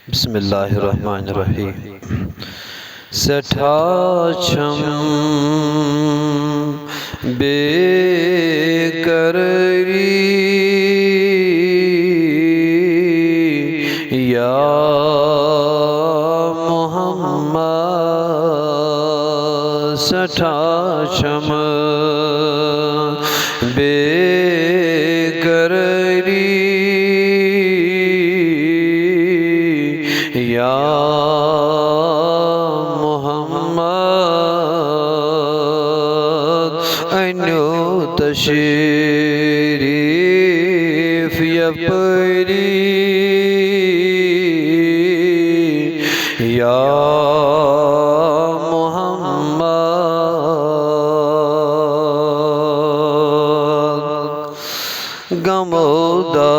बिस्मिल्लाहिर्रहमानिर्रहीम। सठा छम बेकरारी या मोहम्मद। सठा छम बेकरारी या मोहम्मद। अन्यो तशरीफ यपरी या मोहम्मद। गमोदा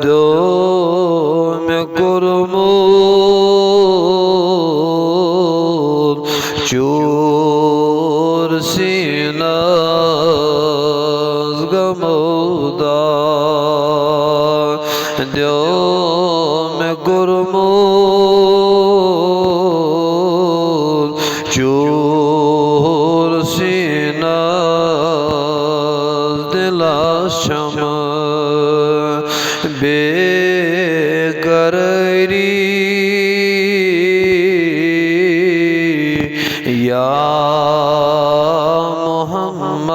दो में कुरमूद चोर सीना गमोदा दो में कुरमूद चोर सीना दिला शम बेकरारी या मोहम्मद।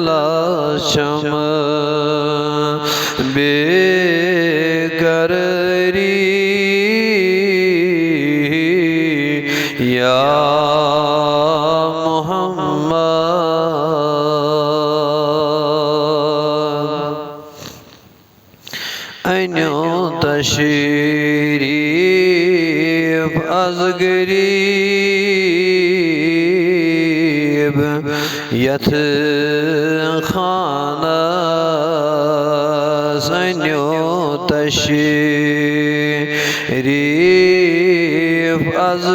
लाशम बेकरारी या मोहम्मद। अन्यो तशरीफ az गरीब यथ खाना अन्यो तशरीफ az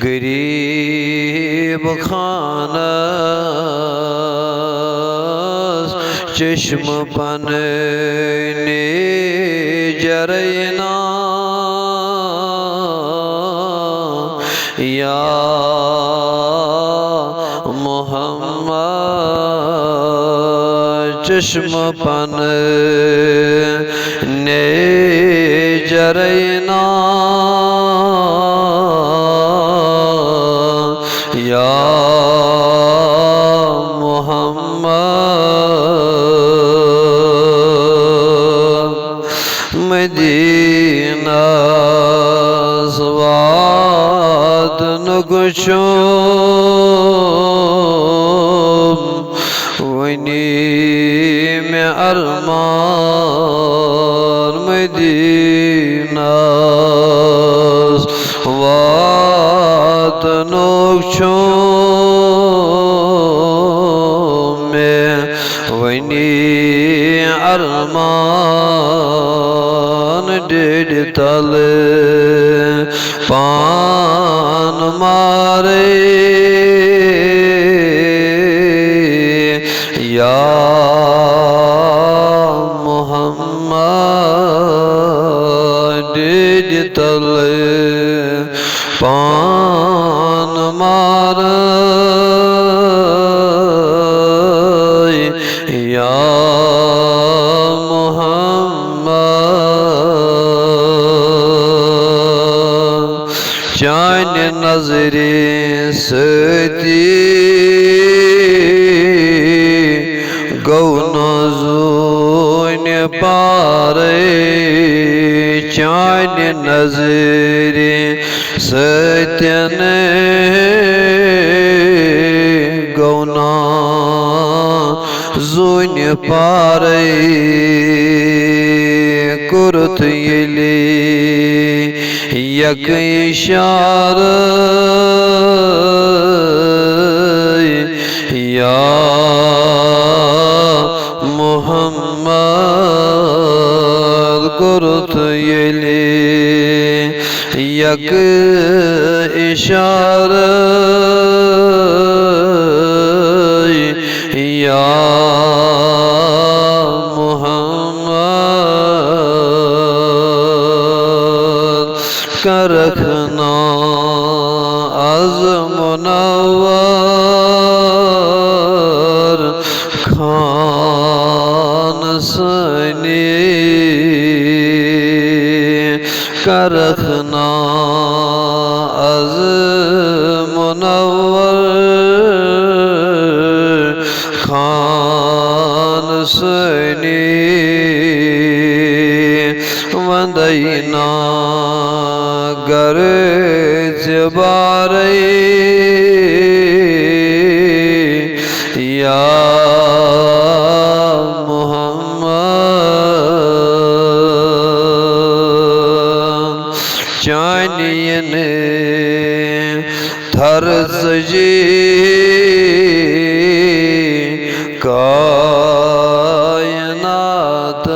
गरीब खाना चश्म पन ने जरना या मोहम्मद। चश्म पन ने जरना या मदीना स्वाद नुगशो वनी में अरमान। मदीना स्वाद नुगशो में वनी अरमान। डेढ़ तल पान मारे या मोहम्मद। डेढ़ तल पान मारे या जान नजरे सती गौना जोन पारे। जान नजरे सत्यन गौना जोन पारे। कुरत यले यक इशारा या मोहम्मद। कुरत यले यक इशारा या मोहम्मद। कर रखना az munawwar खान सनी कर रखना az munawwar खान सनी वंदना गर जबारे या मोहम्मद चानियन थर सजी कायनात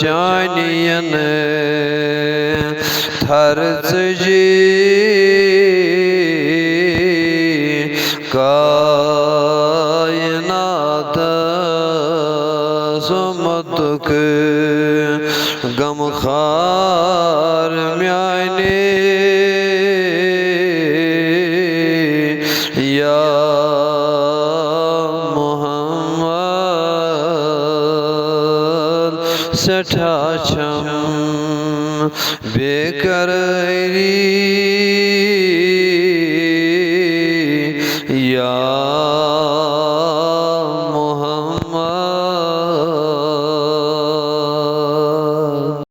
चानियन थर सजी कायनात सुमतुक गमखार म्याने या मोहम्मद सठा छम बेकरारी